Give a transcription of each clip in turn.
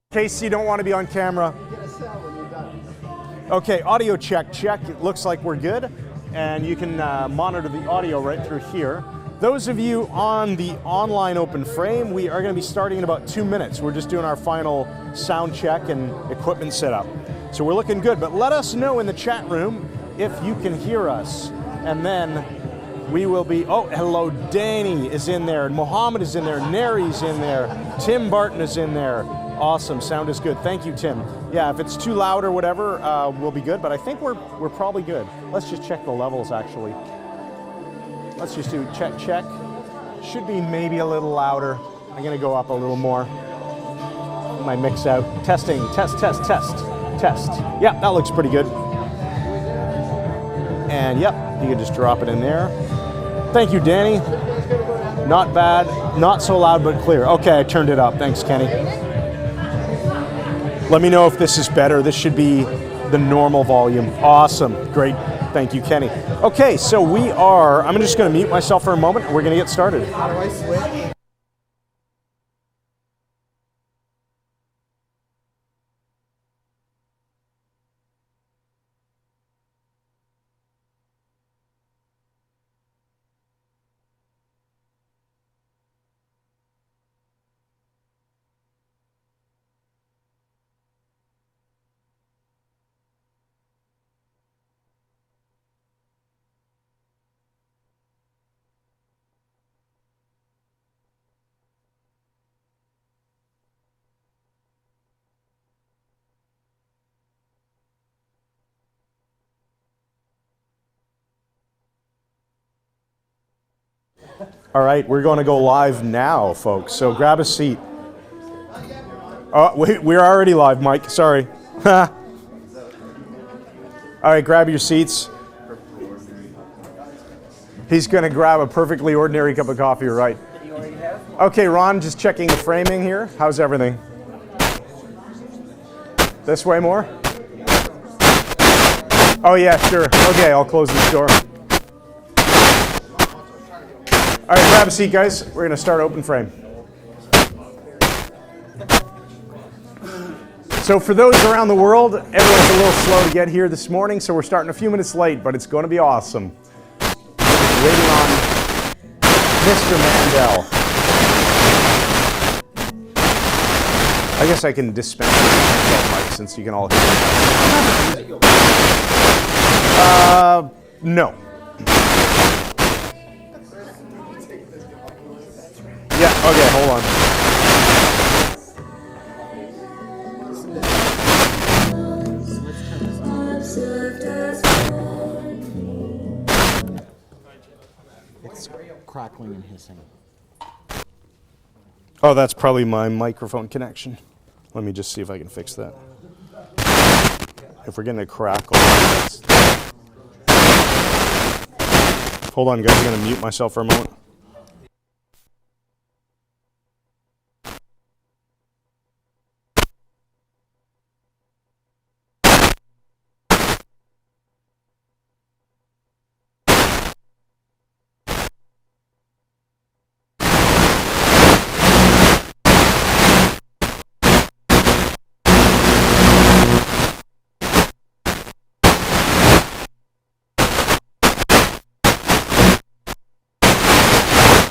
In case you don't want to be on camera. Okay, audio check. It looks like we're good. And you can monitor the audio right through here. Those of you on the online open frame, we are going to be starting in about 2 minutes. We're just doing our final sound check and equipment setup. So we're looking good, but let us know in the chat room if you can hear us. And then we will be, oh, hello, Danny is in there, Mohammed is in there, Neri's in there, Tim Barton is in there. Awesome, sound is good. Thank you, Tim. Yeah, if it's too loud or whatever, we'll be good, but I think we're probably good. Let's just check the levels, actually. Let's just do check. Should be maybe a little louder. I'm gonna go up a little more. My mix out. Testing, test. Yeah, that looks pretty good. And yep, you can just drop it in there. Thank you, Danny. Not bad, not so loud, but clear. Okay, I turned it up. Thanks, Kenny. Let me know if this is better. This should be the normal volume. Awesome, great. Thank you, Kenny. Okay, so I'm just gonna mute myself for a moment and we're gonna get started. How do I switch? All right, we're going to go live now, folks. So grab a seat. Oh, we're already live, Mike. Sorry. All right, grab your seats. He's going to grab a perfectly ordinary cup of coffee, right? Okay, Ron, just checking the framing here. How's everything? This way more? Oh, yeah, sure. Okay, I'll close this door. All right, grab a seat, guys. We're going to start open frame. So for those around the world, everyone's a little slow to get here this morning, so we're starting a few minutes late, but it's going to be awesome. Waiting on Mr. Mandel. I guess I can dispense with the mic since you can all hear me. No. Yeah, okay, hold on. It's crackling and hissing. Oh, that's probably my microphone connection. Let me just see if I can fix that. If we're getting a crackle. Hold on, guys, I'm going to mute myself for a moment.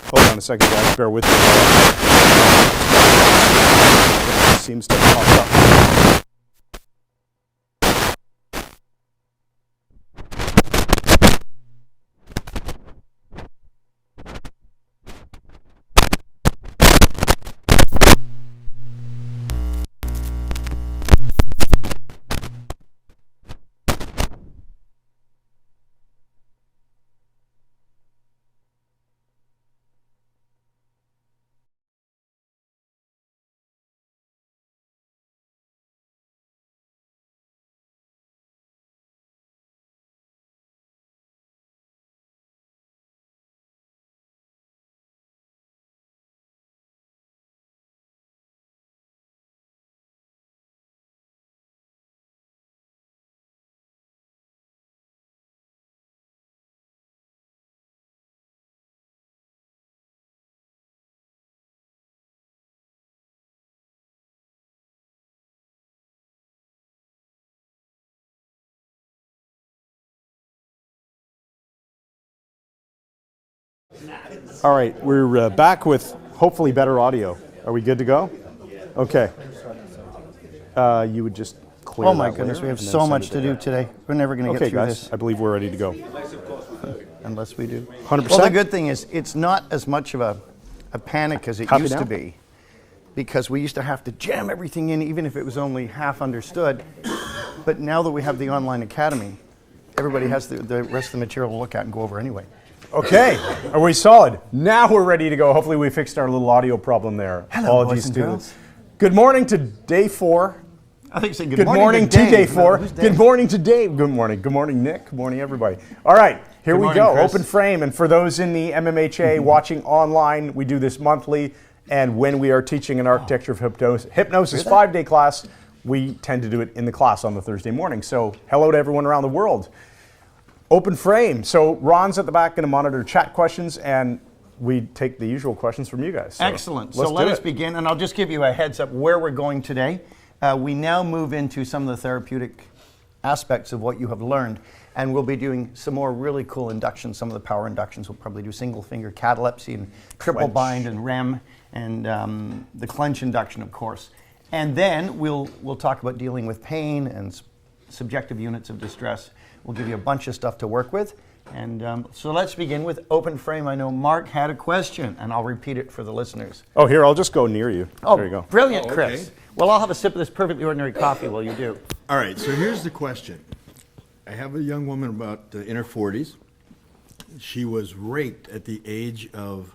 Hold on a second, guys. Bear with me. It seems to pop up. All right, we're back with hopefully better audio. Are we good to go? Okay. You would just clear. Oh my that goodness, layer we have and then so send much it to do there. today. We're never going to Okay, get through guys, this I believe we're ready to go. unless we do. 100%. Well, the good thing is it's not as much of a panic as it Copy used now? to be, because we used to have to jam everything in, even if it was only half understood. But now that we have the online academy, everybody has the rest of the material to look at and go over anyway. Okay, are we solid? Now we're ready to go. Hopefully we fixed our little audio problem there. Hello, Apologies, boys and students. girls. Good morning to day 4. I think saying Good morning to Dave. day 4. Who's Good Dave? morning to Dave. Good morning. Good morning, Nick. Good morning, everybody. All right, here Good we morning, go. Chris. Open frame. And for those in the MMHA watching online, we do this monthly. And when we are teaching an architecture of hypnosis 5-day class, we tend to do it in the class on the Thursday morning. So hello to everyone around the world. Open frame. So Ron's at the back going to monitor chat questions, and we take the usual questions from you guys. So Excellent. So let's let do us it. begin, and I'll just give you a heads up where we're going today. We now move into some of the therapeutic aspects of what you have learned, and we'll be doing some more really cool inductions. Some of the power inductions. We'll probably do single finger catalepsy and triple Clench. bind and REM, and the clench induction, of course. And then we'll talk about dealing with pain and subjective units of distress. We'll give you a bunch of stuff to work with. And so let's begin with open frame. I know Mark had a question, and I'll repeat it for the listeners. Oh, here, I'll just go near you. Oh, There you go. brilliant, Oh, okay. Chris. Well, I'll have a sip of this perfectly ordinary coffee while you do. All right, so here's the question. I have a young woman about in her 40s. She was raped at the age of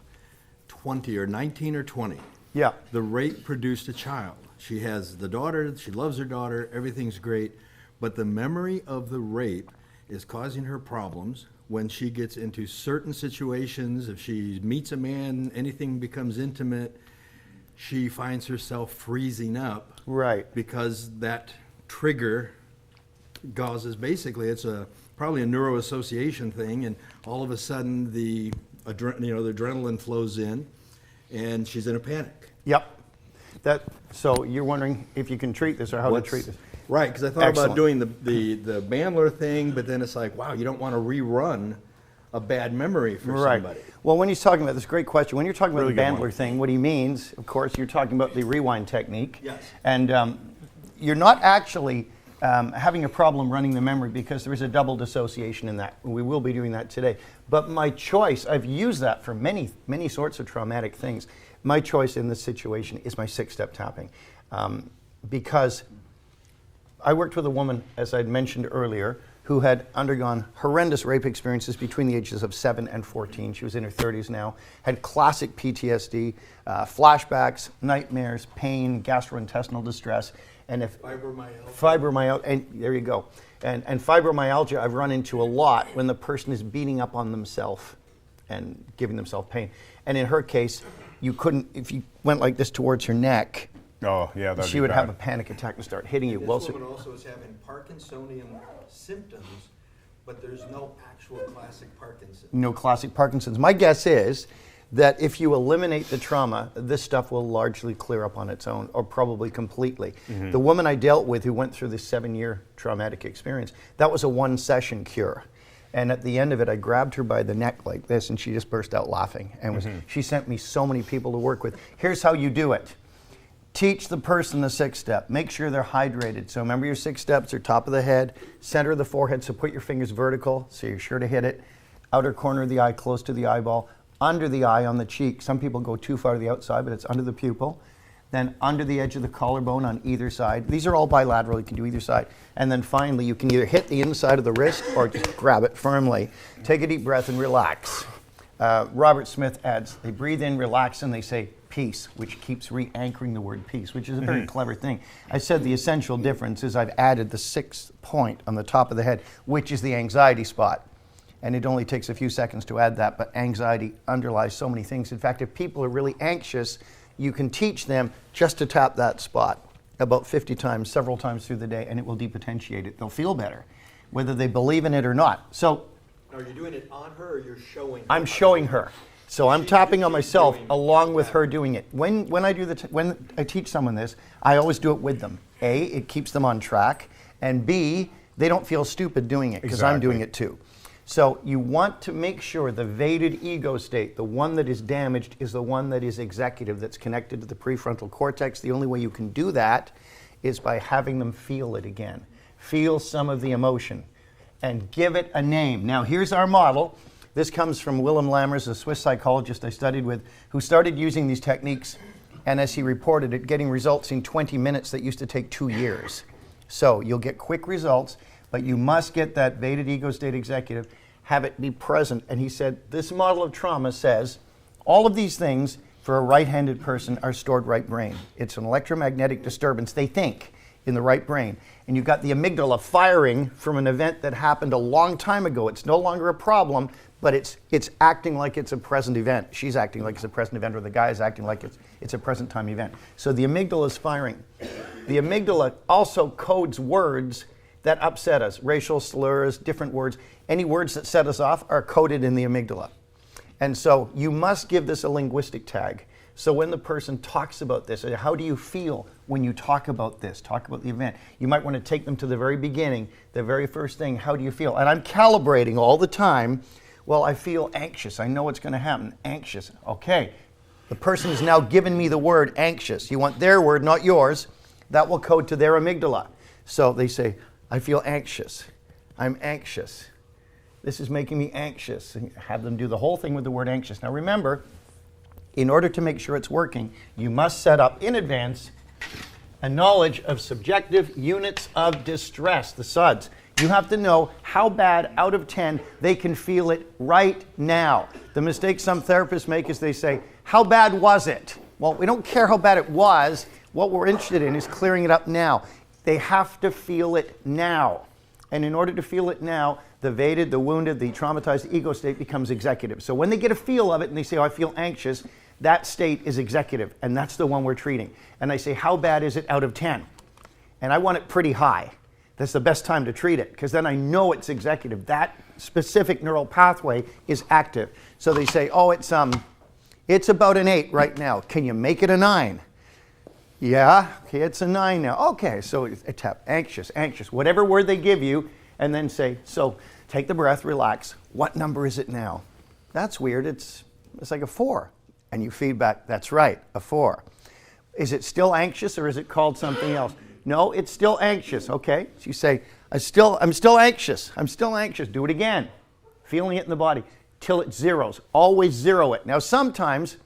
20 or 19 or 20. Yeah. The rape produced a child. She has the daughter, she loves her daughter, everything's great, but the memory of the rape is causing her problems when she gets into certain situations. If she meets a man, anything becomes intimate, she finds herself freezing up. Right. Because that trigger causes, basically, it's probably a neuroassociation thing, and all of a sudden the adrenaline flows in, and she's in a panic. Yep. So you're wondering if you can treat this or how to treat this. Right, because I thought Excellent. about doing the Mandler thing, but then it's like, wow, you don't want to rerun a bad memory for somebody. Well, when he's talking about this, great question. When you're talking about Really the good one. Bandler thing, what he means, of course, you're talking about the rewind technique. Yes. And you're not actually having a problem running the memory because there is a double dissociation in that. We will be doing that today. But my choice, I've used that for many, many sorts of traumatic things. My choice in this situation is my 6-step tapping. Because I worked with a woman, as I'd mentioned earlier, who had undergone horrendous rape experiences between the ages of 7 and 14. She was in her 30s now, had classic PTSD, flashbacks, nightmares, pain, gastrointestinal distress, and if fibromyalgia, and there you go. And fibromyalgia I've run into a lot when the person is beating up on themselves and giving themselves pain. And in her case, you couldn't, if you went like this towards her neck, Oh, yeah, that'd she be would bad. have a panic attack and start hitting you. This Well, woman also is having Parkinsonian symptoms, but there's no actual classic Parkinson's. no classic Parkinson's. My guess is that if you eliminate the trauma, this stuff will largely clear up on its own, or probably completely. The woman I dealt with who went through this 7-year traumatic experience, that was a 1-session cure. And at the end of it, I grabbed her by the neck like this, and she just burst out laughing. And she sent me so many people to work with. Here's how you do it. Teach the person the 6-step. Make sure they're hydrated. So remember your 6 steps are top of the head, center of the forehead, so put your fingers vertical so you're sure to hit it. Outer corner of the eye, close to the eyeball. Under the eye on the cheek. Some people go too far to the outside, but it's under the pupil. Then under the edge of the collarbone on either side. These are all bilateral, you can do either side. And then finally, you can either hit the inside of the wrist or just grab it firmly. Take a deep breath and relax. Robert Smith adds, they breathe in, relax, and they say peace, which keeps re-anchoring the word peace, which is a very clever thing. I said the essential difference is I've added the 6th point on the top of the head, which is the anxiety spot. And it only takes a few seconds to add that, but anxiety underlies so many things. In fact, if people are really anxious, you can teach them just to tap that spot about 50 times, several times through the day, and it will depotentiate it. They'll feel better, whether they believe in it or not. So Are you doing it on her or you're showing her? I'm showing her. So I'm tapping on myself along with her doing it. When I teach someone this, I always do it with them. A, it keeps them on track, and B, they don't feel stupid doing it because I'm doing it too. So you want to make sure the vated ego state, the one that is damaged, is the one that is executive, that's connected to the prefrontal cortex. The only way you can do that is by having them feel it again. Feel some of the emotion and give it a name. Now here's our model. This comes from Willem Lammers, a Swiss psychologist I studied with, who started using these techniques, and as he reported it, getting results in 20 minutes that used to take 2 years. So you'll get quick results, but you must get that vated ego state executive, have it be present. And he said, this model of trauma says all of these things for a right-handed person are stored right brain. It's an electromagnetic disturbance, they think, in the right brain. And you've got the amygdala firing from an event that happened a long time ago. It's no longer a problem, but it's acting like it's a present event. She's acting like it's a present event, or the guy is acting like it's a present time event. So the amygdala is firing. The amygdala also codes words that upset us, racial slurs, different words. Any words that set us off are coded in the amygdala. And so you must give this a linguistic tag. So when the person talks about this, how do you feel when you talk about this, talk about the event? You might want to take them to the very beginning, the very first thing, how do you feel? And I'm calibrating all the time. Well, I feel anxious. I know what's going to happen. Anxious. Okay. The person has now given me the word anxious. You want their word, not yours. That will code to their amygdala. So they say, I feel anxious. I'm anxious. This is making me anxious. And have them do the whole thing with the word anxious. Now remember, in order to make sure it's working, you must set up in advance a knowledge of subjective units of distress, the SUDs. You have to know how bad out of 10 they can feel it right now. The mistake some therapists make is they say, how bad was it? Well, we don't care how bad it was. What we're interested in is clearing it up now. They have to feel it now. And in order to feel it now, the vated, the wounded, the traumatized ego state becomes executive. So when they get a feel of it and they say, oh, I feel anxious, that state is executive, and that's the one we're treating. And I say, how bad is it out of 10? And I want it pretty high. That's the best time to treat it, because then I know it's executive. That specific neural pathway is active. So they say, oh, it's about an 8 right now. Can you make it a 9? Yeah, okay, it's a 9 now. Okay, so I tap anxious, anxious, whatever word they give you, and then say, so take the breath, relax. What number is it now? That's weird. It's like a 4. And you feedback, that's right, a 4. Is it still anxious, or is it called something else? No, it's still anxious. Okay, so you say, I'm still anxious. I'm still anxious. Do it again. Feeling it in the body till it zeros. Always zero it. Now sometimes,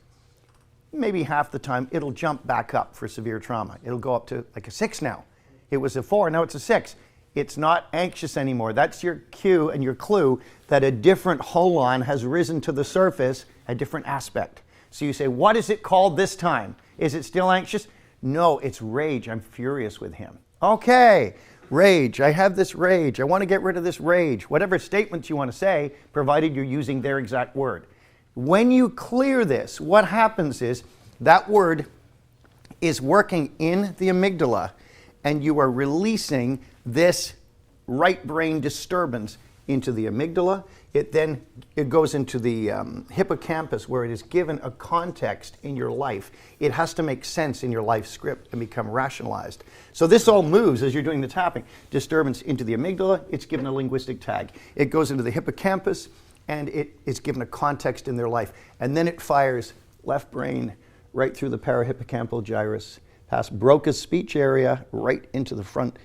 maybe half the time, it'll jump back up for severe trauma. It'll go up to like a 6 now. It was a 4, now it's a 6. It's not anxious anymore. That's your cue and your clue that a different holon has risen to the surface, a different aspect. So you say, what is it called this time? Is it still anxious? No, it's rage. I'm furious with him. Okay, rage. I have this rage. I want to get rid of this rage. Whatever statements you want to say, provided you're using their exact word. When you clear this, what happens is that word is working in the amygdala, and you are releasing this right brain disturbance into the amygdala. It goes into the hippocampus, where it is given a context in your life. It has to make sense in your life script and become rationalized. So this all moves as you're doing the tapping. Disturbance into the amygdala, it's given a linguistic tag. It goes into the hippocampus, and it is given a context in their life. And then it fires left brain right through the parahippocampal gyrus, past Broca's speech area, right into the front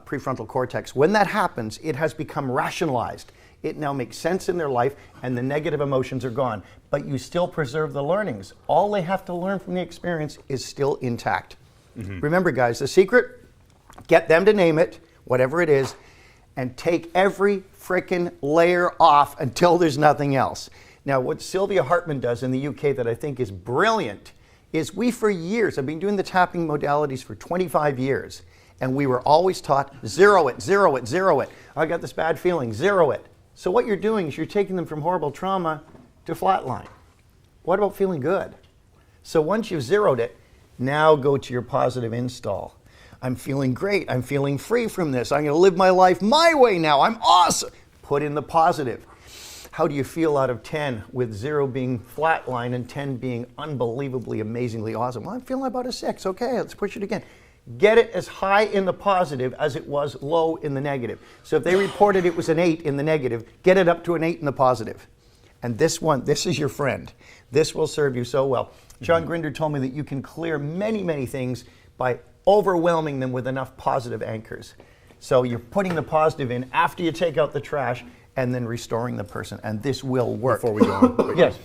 prefrontal cortex. When that happens, it has become rationalized. It now makes sense in their life, and the negative emotions are gone. But you still preserve the learnings. All they have to learn from the experience is still intact. Mm-hmm. Remember, guys, the secret, get them to name it, whatever it is, and take every frickin' layer off until there's nothing else. Now, what Sylvia Hartman does in the UK that I think is brilliant is we, for years, I've been doing the tapping modalities for 25 years, and we were always taught, zero it, zero it, zero it. I got this bad feeling, zero it. So what you're doing is you're taking them from horrible trauma to flatline. What about feeling good? So once you've zeroed it, now go to your positive install. I'm feeling great. I'm feeling free from this. I'm going to live my life my way now. I'm awesome. Put in the positive. How do you feel out of 10 with 0 being flatline and 10 being unbelievably, amazingly awesome? Well, I'm feeling about a 6. Okay, let's push it again. get it as high in the positive as it was low in the negative. So if they reported it was an 8 in the negative, get it up to an 8 in the positive. And this is your friend. This will serve you so well. John Grinder told me that you can clear many, many things by overwhelming them with enough positive anchors. So you're putting the positive in after you take out the trash and then restoring the person. And this will work. Before we go on. Yes.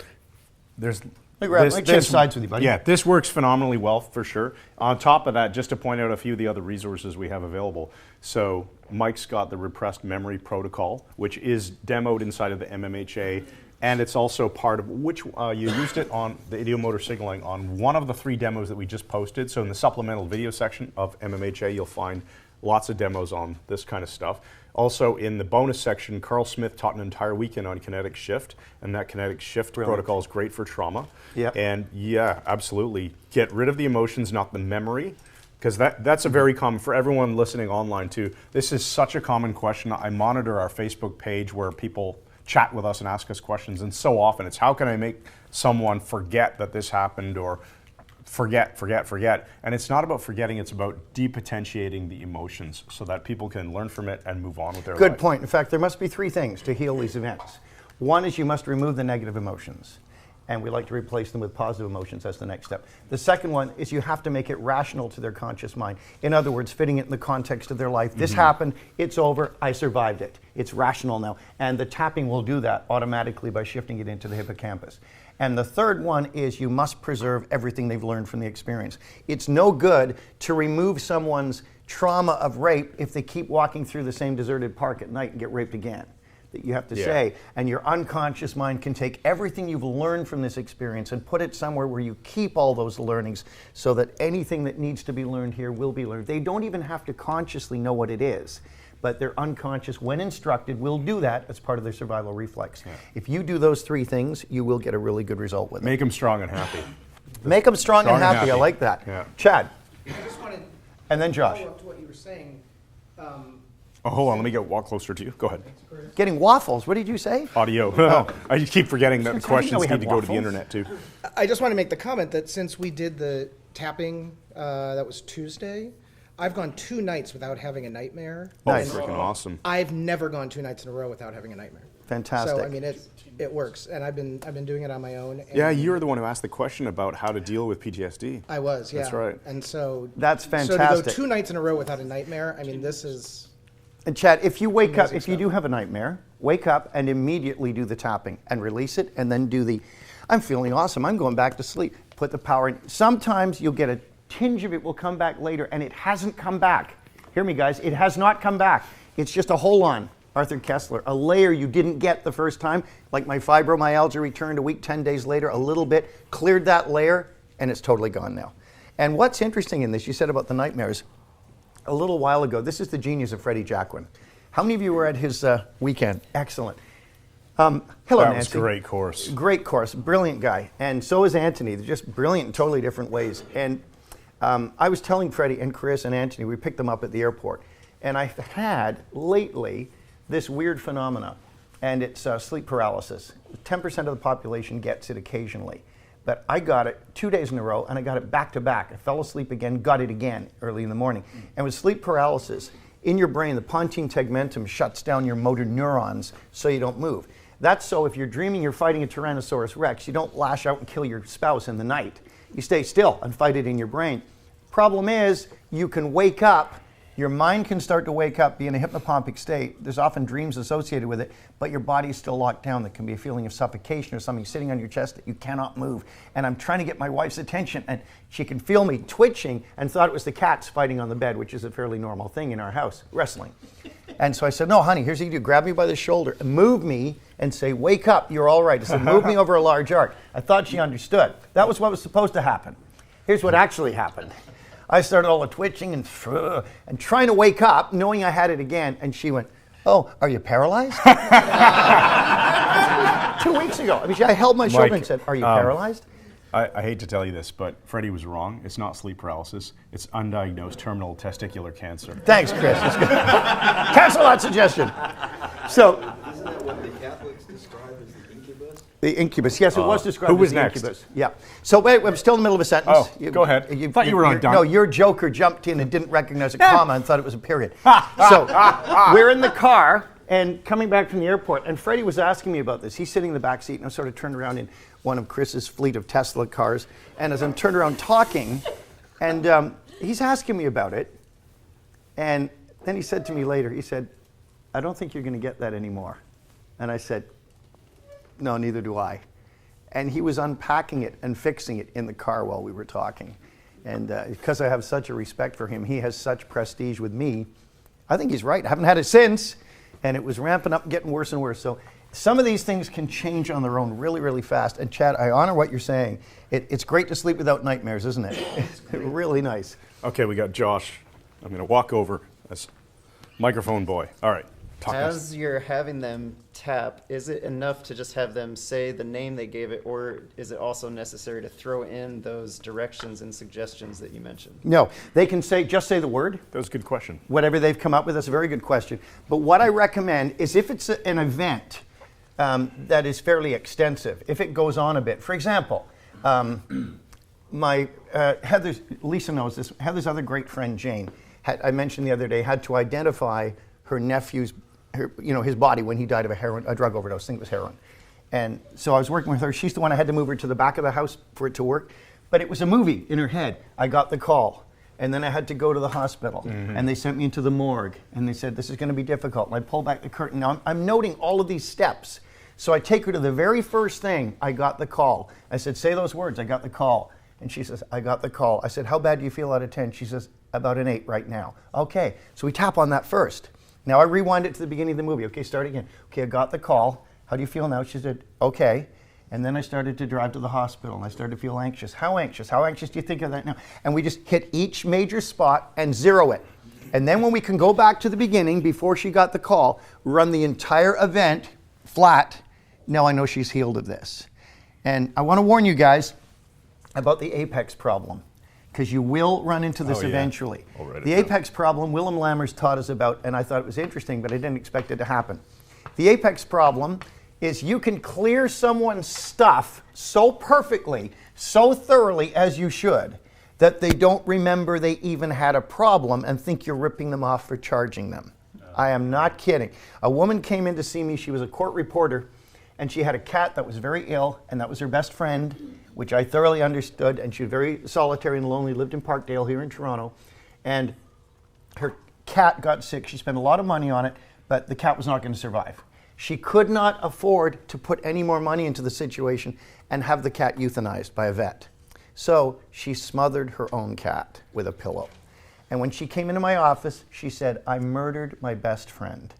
There's Let me change sides with you, buddy. Yeah, this works phenomenally well for sure. On top of that, just to point out a few of the other resources we have available. So Mike's got the repressed memory protocol, which is demoed inside of the MMHA, and it's also part of which you used it on the idiomotor signaling on one of the 3 demos that we just posted. So in the supplemental video section of MMHA, you'll find lots of demos on this kind of stuff. Also in the bonus section, Carl Smith taught an entire weekend on kinetic shift, and that kinetic shift protocol is great for trauma. Yep. And yeah, absolutely. Get rid of the emotions, not the memory, because that's a very common, for everyone listening online too, this is such a common question. I monitor our Facebook page where people chat with us and ask us questions, and so often it's how can I make someone forget that this happened, or forget. And it's not about forgetting, it's about depotentiating the emotions so that people can learn from it and move on with their life. Good point. In fact, there must be 3 things to heal these events. One is you must remove the negative emotions, and we like to replace them with positive emotions as the next step. The second one is you have to make it rational to their conscious mind. In other words, fitting it in the context of their life. This happened, it's over, I survived it. It's rational now. And the tapping will do that automatically by shifting it into the hippocampus. And the third one is you must preserve everything they've learned from the experience. It's no good to remove someone's trauma of rape if they keep walking through the same deserted park at night and get raped again. That you have to say, and your unconscious mind can take everything you've learned from this experience and put it somewhere where you keep all those learnings so that anything that needs to be learned here will be learned. They don't even have to consciously know what it is, but their unconscious, when instructed, will do that as part of their survival reflex. Yeah. If you do those 3 things, you will get a really good result with it. Make them strong and happy. Make them strong and happy. I like that. Yeah. Chad. I just wanted and then Josh. to follow up to what you were saying. Oh, hold on, let me walk closer to you. Go ahead. Getting waffles. What did you say? Audio. I just keep forgetting that the questions need to go to the internet too. I just want to make the comment that since we did the tapping, that was Tuesday, I've gone 2 nights without having a nightmare. Nice. Oh, freaking awesome. I've never gone 2 nights in a row without having a nightmare. Fantastic. So I mean, it works, and I've been doing it on my own. And Yeah, you were the one who asked the question about how to deal with PTSD. I was. Yeah. That's right. And so That's So fantastic. to go 2 nights in a row without a nightmare, I mean, this is. And Chad, if you wake up, Amazing if you stuff. do have a nightmare, wake up and immediately do the tapping and release it, and then do the, I'm feeling awesome, I'm going back to sleep. Put the power in. Sometimes you'll get a tinge of it will come back later, and it hasn't come back. Hear me, guys, it has not come back. It's just a hold on, Arthur Kessler, a layer you didn't get the first time, like my fibromyalgia returned a week, 10 days later, a little bit, cleared that layer, and it's totally gone now. And what's interesting in this, you said about the nightmares, a little while ago, this is the genius of Freddie Jacquin. How many of you were at his weekend? Excellent. Hello, That Nancy. was a great course. Great course, brilliant guy. And so is Anthony. They're just brilliant in totally different ways. And I was telling Freddie and Chris and Anthony, we picked them up at the airport. And I've had lately this weird phenomena, and it's sleep paralysis. 10% of the population gets it occasionally. But I got it 2 days in a row, and I got it back to back. I fell asleep again, got it again early in the morning. And with sleep paralysis, in your brain, the pontine tegmentum shuts down your motor neurons so you don't move. That's so if you're dreaming you're fighting a Tyrannosaurus Rex, you don't lash out and kill your spouse in the night. You stay still and fight it in your brain. Problem is, you can wake up, your mind can start to wake up, be in a hypnopompic state. There's often dreams associated with it, but your body's still locked down. There can be a feeling of suffocation or something sitting on your chest that you cannot move. And I'm trying to get my wife's attention, and she can feel me twitching and thought it was the cats fighting on the bed, which is a fairly normal thing in our house, wrestling. And so I said, no, honey, here's what you do. Grab me by the shoulder, and move me, and say, wake up, you're all right. I said, move me over a large arc. I thought she understood. That was what was supposed to happen. Here's what actually happened. I started all the twitching and trying to wake up, knowing I had it again, and she went, oh, are you paralyzed? 2 weeks ago. I mean, I held my shoulder and said, are you paralyzed? I hate to tell you this, but Freddie was wrong. It's not sleep paralysis. It's undiagnosed terminal testicular cancer. Thanks, Chris. That's good. Cancel that suggestion. So, Isn't that what the Catholics describe as the incubus? The incubus. Yes, it was described who was as the next? incubus. Yeah. So wait, I'm still in the middle of a sentence. Oh, go ahead. Thought you were on done. No, your joker jumped in and didn't recognize a comma and thought it was a period. So we're in the car and coming back from the airport, and Freddie was asking me about this. He's sitting in the back seat, and I'm sort of turned around in one of Chris's fleet of Tesla cars, and as I'm turned around talking, and he's asking me about it, and then he said to me later, he said, "I don't think you're going to get that anymore." And I said, "No, neither do I." And he was unpacking it and fixing it in the car while we were talking. And because I have such a respect for him, he has such prestige with me. I think he's right. I haven't had it since, and it was ramping up, getting worse and worse. So some of these things can change on their own really, really fast. And Chad, I honor what you're saying. It's great to sleep without nightmares, isn't it? It's really nice. Okay, we got Josh. I'm going to walk over as microphone boy. All right. Talk to us. As you're having them tap, is it enough to just have them say the name they gave it, or is it also necessary to throw in those directions and suggestions that you mentioned? No, they can just say the word. That was a good question. Whatever they've come up with, that's a very good question. But what I recommend is if it's an event that is fairly extensive, if it goes on a bit. For example, Heather's, Lisa knows this, Heather's other great friend, Jane, I mentioned the other day, had to identify her nephew's, his body when he died of a drug overdose. I think it was heroin. And so I was working with her. She's the one I had to move her to the back of the house for it to work. But it was a movie in her head. I got the call. And then I had to go to the hospital. Mm-hmm. And they sent me into the morgue. And they said, this is going to be difficult. And I pulled back the curtain. Now I'm noting all of these steps. So I take her to the very first thing. I got the call. I said, say those words. I got the call. And she says, I got the call. I said, how bad do you feel out of 10? She says, about an 8 right now. Okay. So we tap on that first. Now I rewind it to the beginning of the movie. Okay, start again. Okay, I got the call. How do you feel now? She said, okay. And then I started to drive to the hospital and I started to feel anxious. How anxious? How anxious do you think of that now? And we just hit each major spot and zero it. And then when we can go back to the beginning before she got the call, run the entire event flat. Now I know she's healed of this. And I want to warn you guys about the apex problem, because you will run into this eventually. The apex problem, Willem Lammers taught us about, and I thought it was interesting, but I didn't expect it to happen. The apex problem is you can clear someone's stuff so perfectly, so thoroughly as you should, that they don't remember they even had a problem and think you're ripping them off for charging them. I am not kidding. A woman came in to see me. She was a court reporter, and she had a cat that was very ill, and that was her best friend, which I thoroughly understood, and she was very solitary and lonely, lived in Parkdale here in Toronto, and her cat got sick. She spent a lot of money on it, but the cat was not going to survive. She could not afford to put any more money into the situation and have the cat euthanized by a vet. So she smothered her own cat with a pillow. And when she came into my office, she said, I murdered my best friend.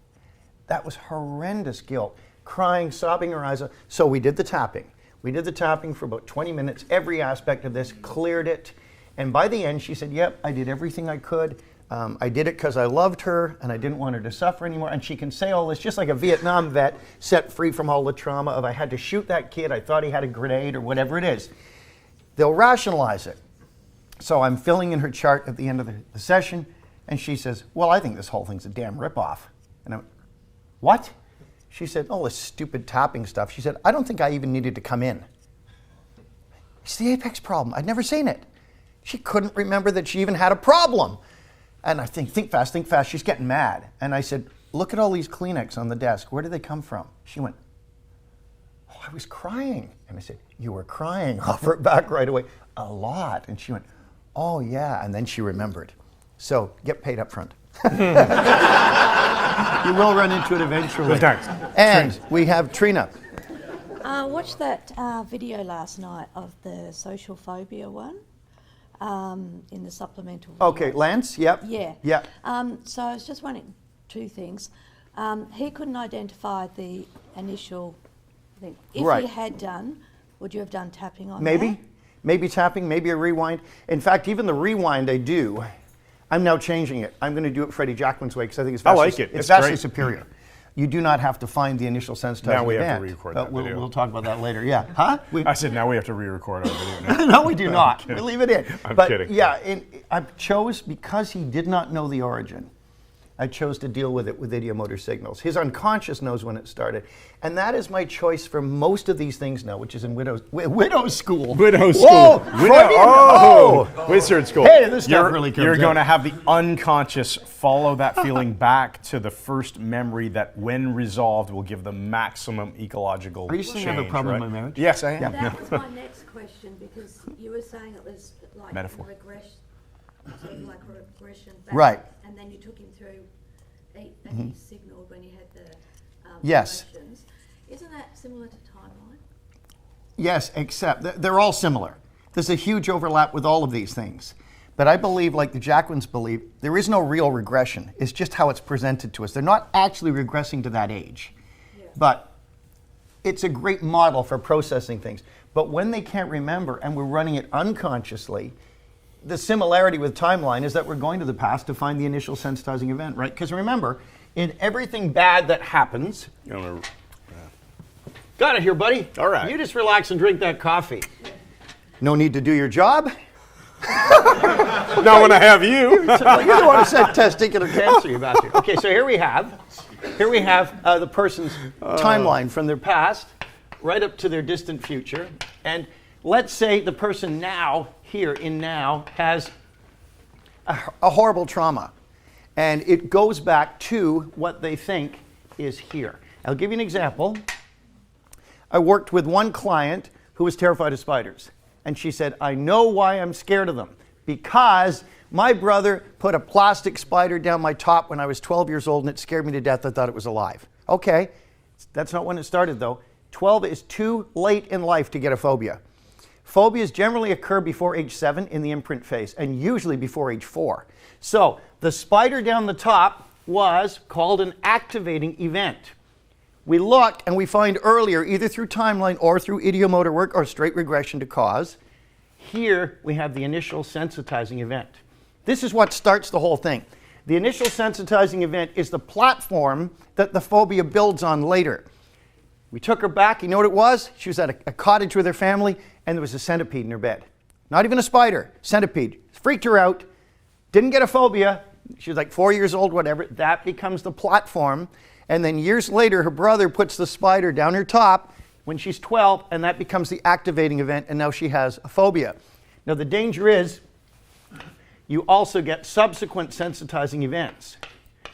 That was horrendous guilt, crying, sobbing her eyes out. So we did the tapping. We did the tapping for about 20 minutes, every aspect of this, cleared it. And by the end, she said, yep, I did everything I could. I did it because I loved her and I didn't want her to suffer anymore. And she can say all this just like a Vietnam vet set free from all the trauma of I had to shoot that kid, I thought he had a grenade or whatever it is. They'll rationalize it. So I'm filling in her chart at the end of the session, and she says, well, I think this whole thing's a damn ripoff. And I went, what? She said, oh, this stupid tapping stuff. She said, I don't think I even needed to come in. It's the apex problem. I'd never seen it. She couldn't remember that she even had a problem. And I think fast. She's getting mad. And I said, look at all these Kleenex on the desk. Where did they come from? She went, oh, I was crying. And I said, you were crying. Offer it back right away. A lot. And she went, oh, yeah. And then she remembered. So get paid up front. You will run into it eventually. And we have Trina. I watched that video last night of the social phobia one in the supplemental videos. Okay, Lance, yep. Yeah. Yeah. So I was just wondering two things. He couldn't identify the initial thing. If he had done, would you have done tapping on that? Maybe tapping, maybe a rewind. In fact, even the rewind I do, I'm now changing it. I'm going to do it Freddie Jackman's way because I think it's vastly superior. You do not have to find the initial sensitizing Now we event, have to re-record that video. We'll talk about that later. Yeah. Huh? I said now we have to re-record our video. Now. No, we do not. We leave it in. I'm but kidding. Yeah, I chose because he did not know the origin. I chose to deal with it with ideomotor signals. His unconscious knows when it started. And that is my choice for most of these things now, which is in widow school. Widow Whoa, school. Freudian- Wizard school. Hey, this stuff You're- really comes You're out. going to have the unconscious follow that feeling back to the first memory that, when resolved, will give the maximum ecological Are you saying I have a change, problem right? in my marriage? Yes, I am. That was my next question, because you were saying it was like Metaphor. regression, sort of like a regression back. Right. And then you took him through, and he signaled when you had the Yes. emotions. Isn't that similar to timeline? Yes, except they're all similar. There's a huge overlap with all of these things. But I believe, like the Jacquins believe, there is no real regression. It's just how it's presented to us. They're not actually regressing to that age. Yeah. But it's a great model for processing things. But when they can't remember and we're running it unconsciously, the similarity with timeline is that we're going to the past to find the initial sensitizing event, right? Because remember, in everything bad that happens, got it here, buddy. All right. You just relax and drink that coffee. No need to do your job. Not when I have you. You're the one who said testicular cancer, you bastard. Okay, so here we have the person's timeline from their past right up to their distant future. And let's say the person now, here in now, has a horrible trauma. And it goes back to what they think is here. I'll give you an example. I worked with one client who was terrified of spiders. And she said, I know why I'm scared of them. Because my brother put a plastic spider down my top when I was 12 years old and it scared me to death. I thought it was alive. Okay, that's not when it started though. 12 is too late in life to get a phobia. Phobias generally occur before age 7 in the imprint phase, and usually before age 4. So the spider down the top was called an activating event. We look and we find earlier, either through timeline or through ideomotor work or straight regression to cause, here we have the initial sensitizing event. This is what starts the whole thing. The initial sensitizing event is the platform that the phobia builds on later. We took her back, you know what it was? She was at a cottage with her family and there was a centipede in her bed. Not even a spider, centipede. Freaked her out, didn't get a phobia. She was like 4 years old, whatever. That becomes the platform. And then years later, her brother puts the spider down her top when she's 12, and that becomes the activating event, and now she has a phobia. Now, the danger is you also get subsequent sensitizing events,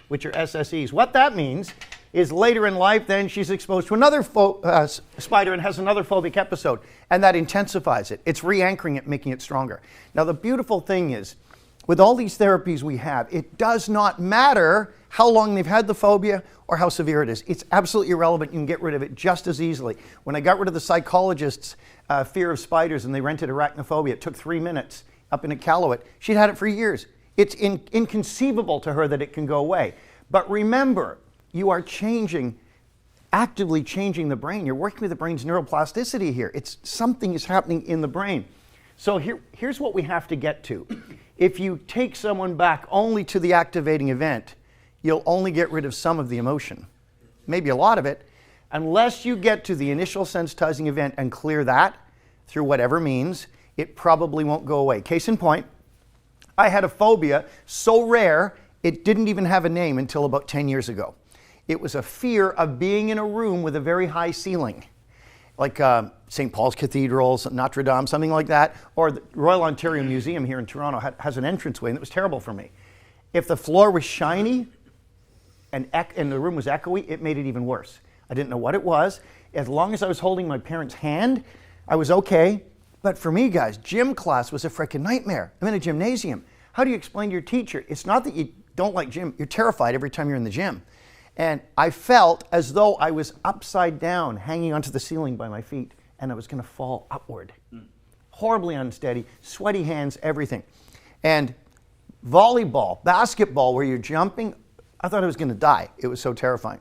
which are SSEs. What that means is later in life, then she's exposed to another spider and has another phobic episode, and that intensifies it. It's re-anchoring it, making it stronger. Now, the beautiful thing is, with all these therapies we have, it does not matter how long they've had the phobia or how severe it is. It's absolutely irrelevant. You can get rid of it just as easily. When I got rid of the psychologist's fear of spiders and they rented arachnophobia, it took 3 minutes up in Iqaluit. She'd had it for years. It's inconceivable to her that it can go away. But remember, you are actively changing the brain. You're working with the brain's neuroplasticity here. Something is happening in the brain. So here's what we have to get to. If you take someone back only to the activating event, you'll only get rid of some of the emotion, maybe a lot of it, unless you get to the initial sensitizing event and clear that through whatever means, it probably won't go away. Case in point, I had a phobia so rare, it didn't even have a name until about 10 years ago. It was a fear of being in a room with a very high ceiling, like St. Paul's Cathedral, Notre Dame, something like that, or the Royal Ontario Museum here in Toronto has an entranceway, and it was terrible for me. If the floor was shiny and the room was echoey, it made it even worse. I didn't know what it was. As long as I was holding my parents' hand, I was okay. But for me, guys, gym class was a freaking nightmare. I'm in a gymnasium. How do you explain to your teacher? It's not that you don't like gym. You're terrified every time you're in the gym. And I felt as though I was upside down, hanging onto the ceiling by my feet, and I was going to fall upward. Horribly unsteady, sweaty hands, everything. And volleyball, basketball, where you're jumping, I thought I was going to die. It was so terrifying.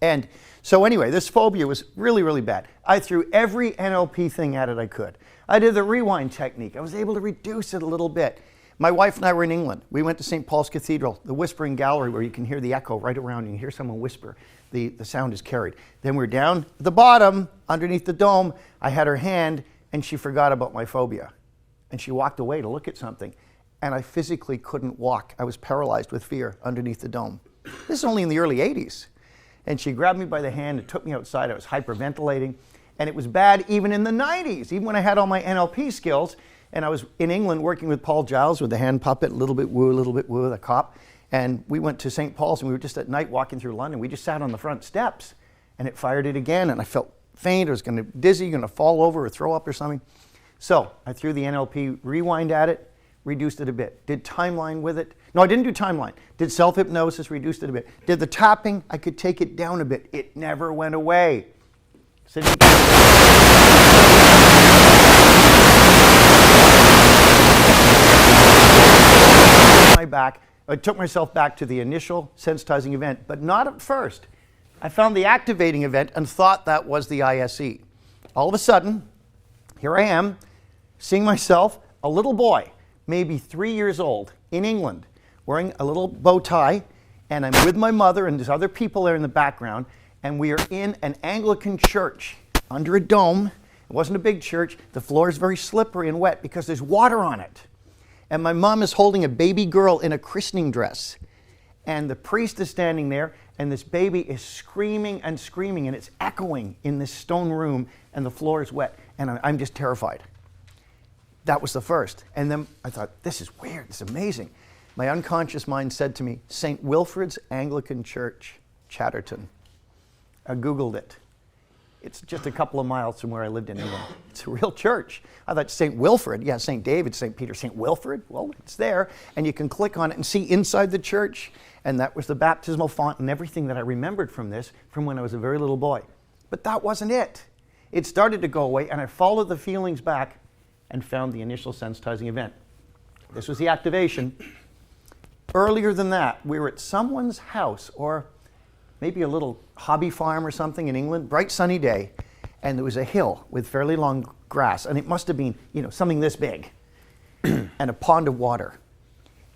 And so anyway, this phobia was really, really bad. I threw every NLP thing at it I could. I did the rewind technique. I was able to reduce it a little bit. My wife and I were in England. We went to St. Paul's Cathedral, the whispering gallery where you can hear the echo right around. You can hear someone whisper. The sound is carried. Then we're down at the bottom, underneath the dome. I had her hand, and she forgot about my phobia. And she walked away to look at something. and I physically couldn't walk. I was paralyzed with fear underneath the dome. This is only in the early 80s. And she grabbed me by the hand and took me outside. I was hyperventilating. And it was bad even in the 90s, even when I had all my NLP skills. And I was in England working with Paul Giles with the hand puppet, a little bit woo, the cop. And we went to St. Paul's, and we were just at night walking through London. We just sat on the front steps, and it fired it again. And I felt faint. I was going to dizzy, going to fall over or throw up or something. So I threw the NLP rewind at it, reduced it a bit. Did timeline with it. No, I didn't do timeline. Did self-hypnosis, reduced it a bit. Did the tapping, I could take it down a bit. It never went away. I took myself back to the initial sensitizing event, but not at first. I found the activating event and thought that was the ISE. All of a sudden, here I am, seeing myself, a little boy, maybe 3 years old, in England, wearing a little bow tie, and I'm with my mother, and there's other people there in the background, and we are in an Anglican church under a dome. It wasn't a big church. The floor is very slippery and wet because there's water on it. And my mom is holding a baby girl in a christening dress. And the priest is standing there, and this baby is screaming, and it's echoing in this stone room, and the floor is wet. And I'm just terrified. That was the first. And then I thought, this is weird, this is amazing. My unconscious mind said to me, St. Wilfrid's Anglican Church, Chatterton. I Googled it. It's just a couple of miles from where I lived in England. It's a real church. I thought St. Wilfrid, yeah, St. David, St. Peter, St. Wilfrid, well, it's there. And you can click on it and see inside the church. And that was the baptismal font and everything that I remembered from this from when I was a very little boy. But that wasn't it. It started to go away, and I followed the feelings back and found the initial sensitizing event. This was the activation. Earlier than that, we were at someone's house, or maybe a little hobby farm or something in England, bright sunny day, and there was a hill with fairly long grass, and it must have been, something this big, and a pond of water.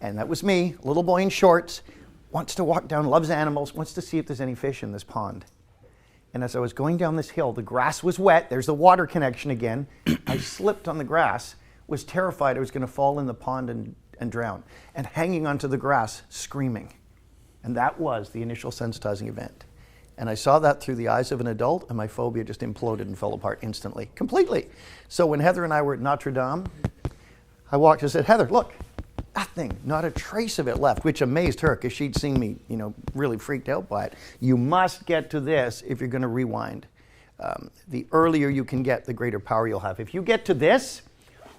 And that was me, a little boy in shorts, wants to walk down, loves animals, wants to see if there's any fish in this pond. And as I was going down this hill, the grass was wet, there's the water connection again, I slipped on the grass, was terrified I was going to fall in the pond and drown, and hanging onto the grass, screaming. And that was the initial sensitizing event. And I saw that through the eyes of an adult, and my phobia just imploded and fell apart instantly, completely. So when Heather and I were at Notre Dame, I walked and said, Heather, look, nothing, not a trace of it left, which amazed her because she'd seen me, really freaked out by it. You must get to this if you're going to rewind. The earlier you can get, the greater power you'll have. If you get to this,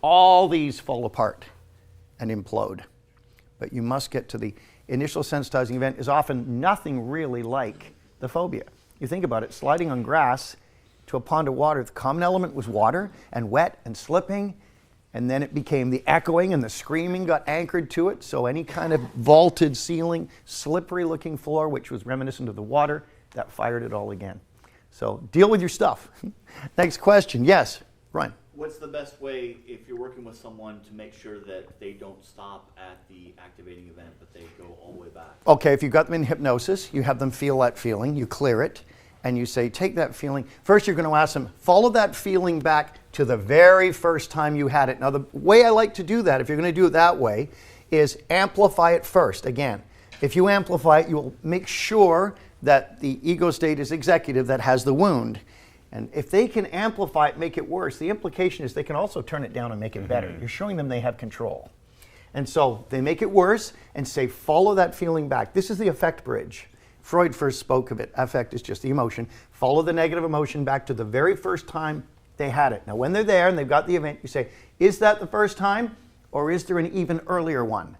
all these fall apart and implode. But you must get to the initial sensitizing event is often nothing really like the phobia. You think about it, sliding on grass to a pond of water, the common element was water and wet and slipping, and then it became the echoing and the screaming got anchored to it, so any kind of vaulted ceiling, slippery looking floor, which was reminiscent of the water, that fired it all again. So deal with your stuff. Next question, yes, Ryan. What's the best way, if you're working with someone, to make sure that they don't stop at the activating event, but they go all the way back? Okay, if you've got them in hypnosis, you have them feel that feeling, you clear it, and you say, take that feeling. First, you're going to ask them, follow that feeling back to the very first time you had it. Now, the way I like to do that, if you're going to do it that way, is amplify it first. Again, if you amplify it, you will make sure that the ego state is executive that has the wound. And if they can amplify it, make it worse, the implication is they can also turn it down and make it better. You're showing them they have control. And so they make it worse and say, follow that feeling back. This is the affect bridge. Freud first spoke of it. Affect is just the emotion. Follow the negative emotion back to the very first time they had it. Now, when they're there and they've got the event, you say, is that the first time, or is there an even earlier one?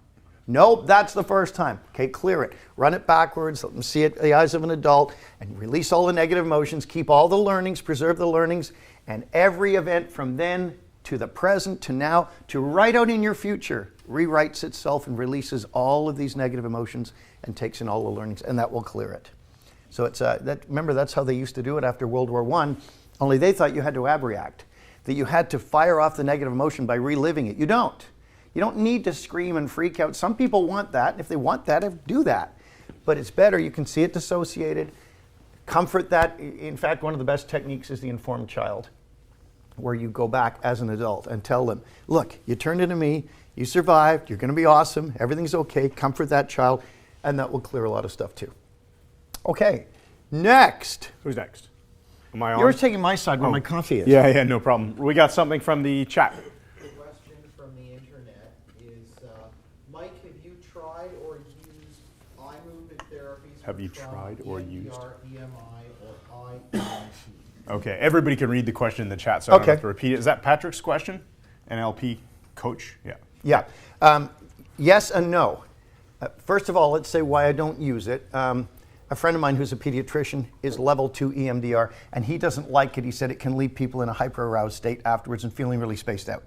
Nope, that's the first time. Okay, clear it. Run it backwards, let them see it in the eyes of an adult, and release all the negative emotions, keep all the learnings, preserve the learnings, and every event from then to the present to now to right out in your future rewrites itself and releases all of these negative emotions and takes in all the learnings, and that will clear it. So it's remember, that's how they used to do it after World War I, only they thought you had to abreact, that you had to fire off the negative emotion by reliving it. You don't. You don't need to scream and freak out. Some people want that. If they want that, do that. But it's better. You can see it dissociated. Comfort that. In fact, one of the best techniques is the informed child, where you go back as an adult and tell them, look, you turned into me, You survived. You're going to be awesome. Everything's okay. Comfort that child. And that will clear a lot of stuff too. Okay, next. Who's next? Am I on? You're taking my side where my coffee is. Yeah, no problem. We got something from the chat. The question from the internet is, Mike, have you tried or used eye movement therapies? Have you tried or used? EMI or IEMT? Okay, everybody can read the question in the chat, so I don't have to repeat it. Is that Patrick's question? NLP coach? Yeah. Yeah. Yes and no. First of all, let's say why I don't use it. A friend of mine who's a pediatrician is level 2 EMDR, and he doesn't like it. He said it can leave people in a hyper-aroused state afterwards and feeling really spaced out.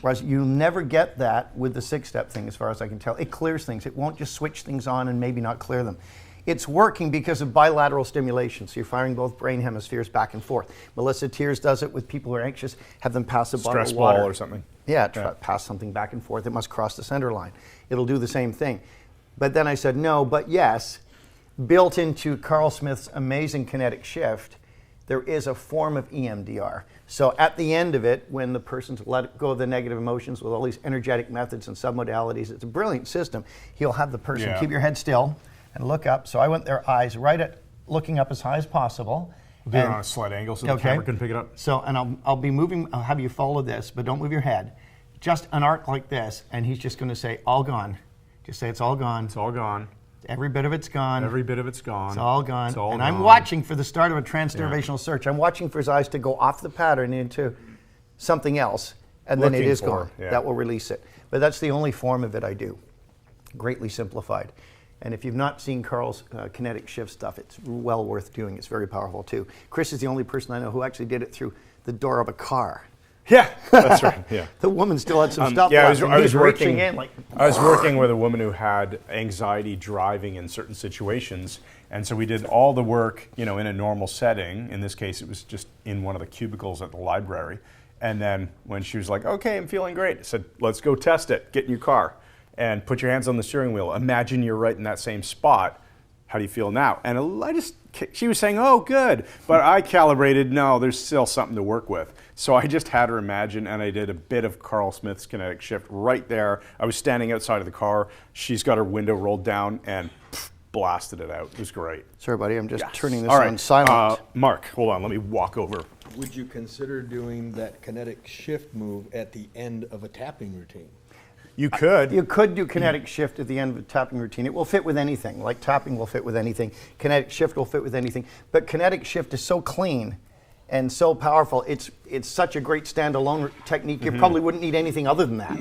Whereas you'll never get that with the 6-step thing, as far as I can tell. It clears things. It won't just switch things on and maybe not clear them. It's working because of bilateral stimulation, so you're firing both brain hemispheres back and forth. Melissa Tears does it with people who are anxious, have them pass a bottle Stress of water. ball or something. Yeah, pass something back and forth. It must cross the center line. It'll do the same thing. But then I said no, but yes. Built into Carl Smith's amazing kinetic shift, there is a form of EMDR. So at the end of it, when the person's let go of the negative emotions with all these energetic methods and submodalities, it's a brilliant system. He'll have the person keep your head still and look up. So I want their eyes right at looking up as high as possible. Do it on a slight angle so the camera can pick it up. So, and I'll be moving, I'll have you follow this, but don't move your head. Just an arc like this, and he's just going to say, all gone. Just say, it's all gone. It's all gone. Every bit of it's gone. Every bit of it's gone. It's all gone. It's all and gone. I'm watching for the start of a transnervational search. I'm watching for his eyes to go off the pattern into something else, and then it is gone. That will release it. But that's the only form of it I do. Greatly simplified. And if you've not seen Carl's kinetic shift stuff, it's well worth doing. It's very powerful too. Chris is the only person I know who actually did it through the door of a car. Yeah, that's right. Yeah. The woman still had some stuff yeah, left. I was reaching in like. I was working with a woman who had anxiety driving in certain situations, and so we did all the work, in a normal setting. In this case, it was just in one of the cubicles at the library. And then when she was like, "Okay, I'm feeling great," I said, "Let's go test it. Get in your car and put your hands on the steering wheel. Imagine you're right in that same spot. How do you feel now?" And she was saying, "Oh, good," but I calibrated. No, there's still something to work with. So I just had her imagine, and I did a bit of Carl Smith's kinetic shift right there. I was standing outside of the car. She's got her window rolled down and blasted it out. It was great. Sorry, buddy, I'm just turning this on silent. Mark, hold on, let me walk over. Would you consider doing that kinetic shift move at the end of a tapping routine? You could. You could do kinetic shift at the end of a tapping routine. It will fit with anything. Like tapping will fit with anything. Kinetic shift will fit with anything. But kinetic shift is so clean and so powerful. It's such a great standalone technique. You probably wouldn't need anything other than that.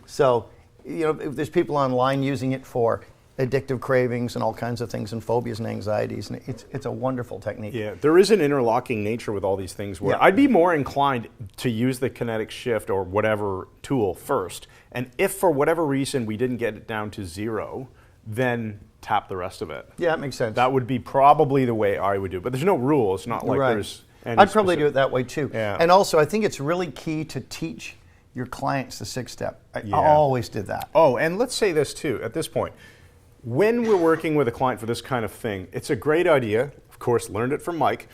So, if there's people online using it for addictive cravings and all kinds of things and phobias and anxieties, and it's a wonderful technique. Yeah, there is an interlocking nature with all these things where I'd be more inclined to use the kinetic shift or whatever tool first. And if for whatever reason we didn't get it down to 0, then tap the rest of it. Yeah, that makes sense. That would be probably the way I would do it. But there's no rule. It's not like there's any I'd probably do it that way too. Yeah. And also, I think it's really key to teach your clients the 6-step. I always did that. Oh, and let's say this too, at this point. When we're working with a client for this kind of thing, it's a great idea. Of course, learned it from Mike.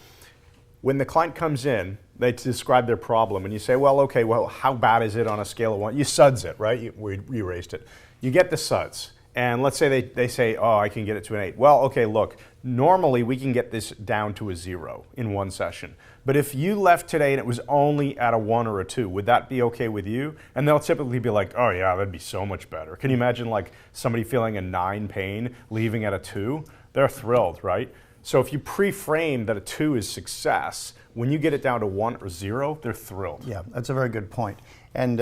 When the client comes in, they describe their problem, and you say, well, how bad is it on a scale of 1? You suds it, right? We erased it. You get the suds, and let's say they say, oh, I can get it to an 8. Well, okay, look, normally we can get this down to a 0 in one session. But if you left today and it was only at a 1 or a 2, would that be okay with you? And they'll typically be like, oh yeah, that'd be so much better. Can you imagine like somebody feeling a 9 pain, leaving at a 2? They're thrilled, right? So if you pre-frame that a 2 is success, when you get it down to 1 or 0, they're thrilled. Yeah, that's a very good point. And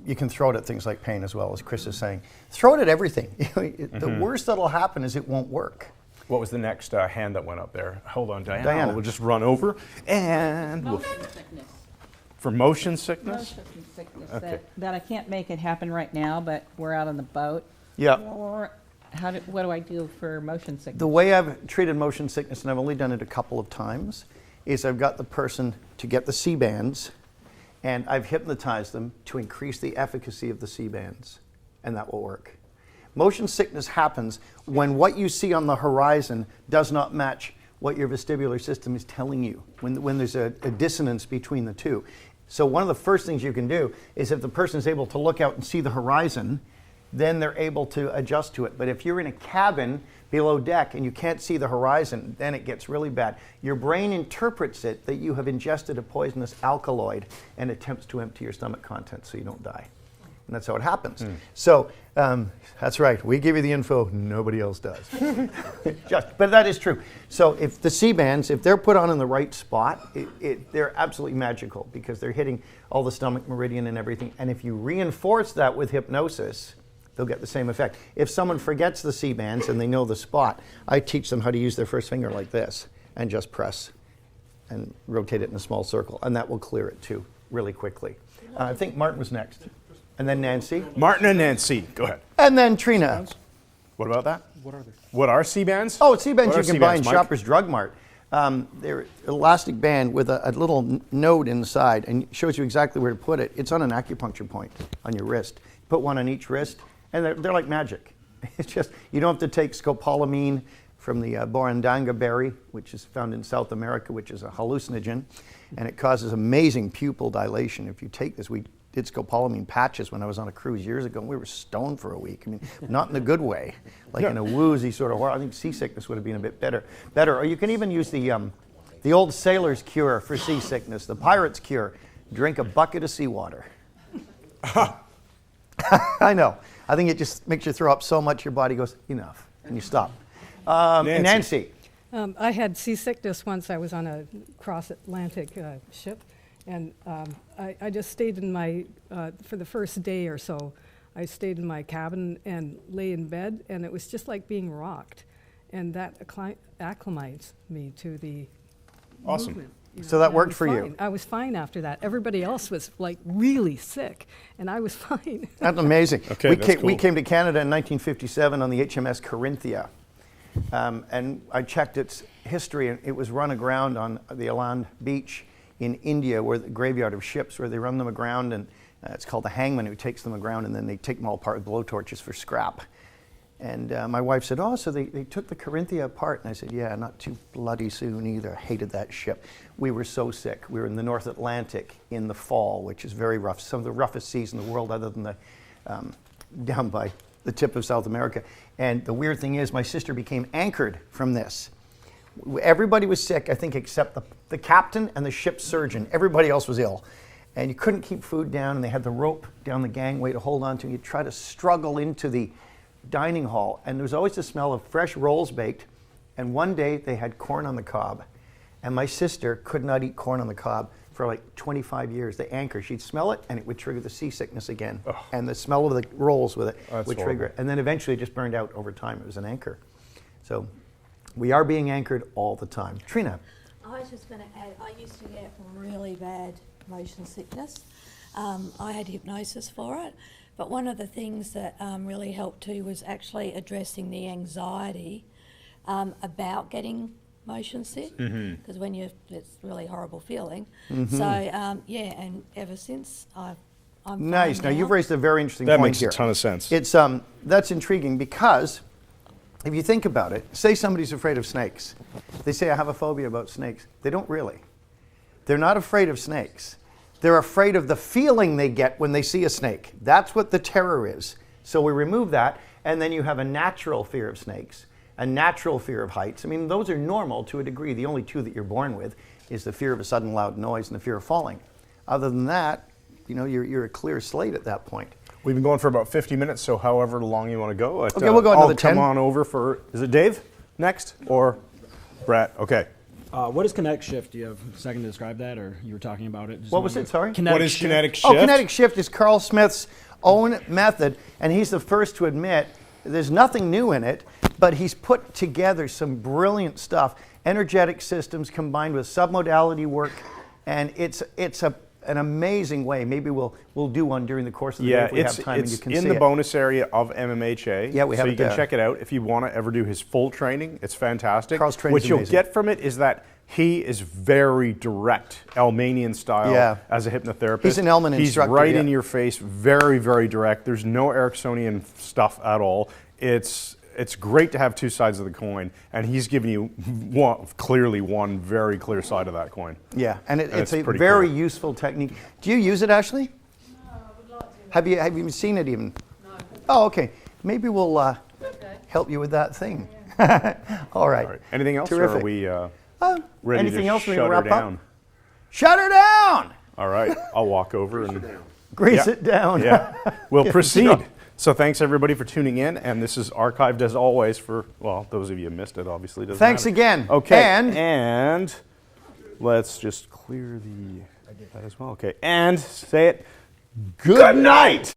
you can throw it at things like pain as well, as Chris is saying. Throw it at everything. The worst that'll happen is it won't work. What was the next hand that went up there? Hold on, Diana. We'll just run over and Motion sickness. For motion sickness? Motion sickness. Okay. That I can't make it happen right now, but we're out on the boat. Yeah. Or what do I do for motion sickness? The way I've treated motion sickness, and I've only done it a couple of times, is I've got the person to get the C-bands, and I've hypnotized them to increase the efficacy of the C-bands, and that will work. Motion sickness happens when what you see on the horizon does not match what your vestibular system is telling you, when there's a dissonance between the two. So one of the first things you can do is if the person is able to look out and see the horizon, then they're able to adjust to it. But if you're in a cabin below deck and you can't see the horizon, then it gets really bad. Your brain interprets it that you have ingested a poisonous alkaloid and attempts to empty your stomach contents so you don't die. And that's how it happens. So that's right. We give you the info. Nobody else does. But that is true. So if the C-bands, if they're put on in the right spot, they're absolutely magical because they're hitting all the stomach meridian and everything. And if you reinforce that with hypnosis, they'll get the same effect. If someone forgets the C-bands and they know the spot, I teach them how to use their first finger like this and just press and rotate it in a small circle. And that will clear it too really quickly. I think Martin was next. And then Nancy. Martin and Nancy, go ahead. And then Trina. What about that? What are they? What are C-bands? Oh, C-bands What you are can buy in C-bands, Mike? Shoppers Drug Mart. They're elastic band with a little node inside and shows you exactly where to put it. It's on an acupuncture point on your wrist. Put one on each wrist, and they're like magic. It's just, you don't have to take scopolamine from the borandanga berry, which is found in South America, which is a hallucinogen, and it causes amazing pupil dilation. If you take this, we did scopolamine patches when I was on a cruise years ago, and we were stoned for a week. I mean, not in a good way, like in a woozy sort of horror. I think seasickness would have been a bit better. Or you can even use the old sailor's cure for seasickness, the pirate's cure. Drink a bucket of seawater. I know. I think it just makes you throw up so much your body goes, enough, and you stop. Nancy. I had seasickness once. I was on a cross-Atlantic ship, and I just stayed in my, for the first day or so, I stayed in my cabin and lay in bed, and it was just like being rocked. And that acclimates me to the movement. You know, So that and I worked was for you? fine. I was fine after that. Everybody else was like really sick, and I was fine. That's amazing. Okay, We came to Canada in 1957 on the HMS Corinthia. And I checked its history, and it was run aground on the Aland beach in India, where the graveyard of ships, where they run them aground, and it's called the hangman who takes them aground, and then they take them all apart with blowtorches for scrap. And my wife said, oh, so they took the Corinthia apart. And I said, yeah, not too bloody soon either. I hated that ship. We were so sick. We were in the North Atlantic in the fall, which is very rough. Some of the roughest seas in the world, other than the down by the tip of South America. And the weird thing is, my sister became anchored from this. Everybody was sick, I think, except the captain and the ship's surgeon. Everybody else was ill. And you couldn't keep food down, and they had the rope down the gangway to hold on to. And you'd try to struggle into the dining hall, and there was always the smell of fresh rolls baked. And one day they had corn on the cob, and my sister could not eat corn on the cob for like 25 years. The anchor, she'd smell it and it would trigger the seasickness again. Ugh. And the smell of the rolls with it That's would trigger horrible. it. And then eventually it just burned out over time. It was an anchor. So we are being anchored all the time. Trina. I was just going to add, I used to get really bad motion sickness. I had hypnosis for it, but one of the things that really helped too was actually addressing the anxiety about getting motion sick, because when it's a really horrible feeling. So yeah, and ever since I'm Nice. fine Now you've raised a very interesting That point makes here. a ton of sense. It's that's intriguing because if you think about it, say somebody's afraid of snakes. They say, I have a phobia about snakes. They don't really. They're not afraid of snakes. They're afraid of the feeling they get when they see a snake. That's what the terror is. So we remove that, and then you have a natural fear of snakes, a natural fear of heights. I mean, those are normal to a degree. The only two that you're born with is the fear of a sudden loud noise and the fear of falling. Other than that, you know, you're a clear slate at that point. We've been going for about 50 minutes, so however long you want to go. Okay, we'll go another 10. I'll come on over for, is it Dave next or Brett? Okay. What is kinetic shift? Do you have a second to describe that, or you were talking about it? Just What was it, sorry? What is kinetic shift? Oh, kinetic shift is Carl Smith's own method, and he's the first to admit there's nothing new in it, but he's put together some brilliant stuff, energetic systems combined with submodality work, and it's an amazing way. Maybe we'll do one during the course of the day if we have time, and you can see in the it. bonus area of MMHA. Yeah, we have so it you can there. check it out if you want to ever do his full training. It's fantastic. Carl's training's What you'll amazing. get from it is that he is very direct, Elmanian style, Yeah. as a hypnotherapist. He's an Elman He's instructor, right yeah. in your face, very, very direct. There's no Ericksonian stuff at all. It's it's great to have two sides of the coin, and he's giving you clearly one very clear side of that coin. Yeah, and it's a pretty very cool. useful technique. Do you use it, Ashley? No, I would like to. Have you seen it even? No. Oh, okay. Maybe we'll help you with that thing. All right. All right. Anything else? Terrific. Or are we ready anything to else we shut her wrap up? down? Shut her down! All right. I'll walk over and Grease it down. Yeah. We'll Yeah, proceed. sure. So thanks everybody for tuning in, and this is archived as always for, well, those of you who missed it, obviously. Doesn't Thanks matter. again. Okay. And let's just clear that as well. Okay. And say it. Good night.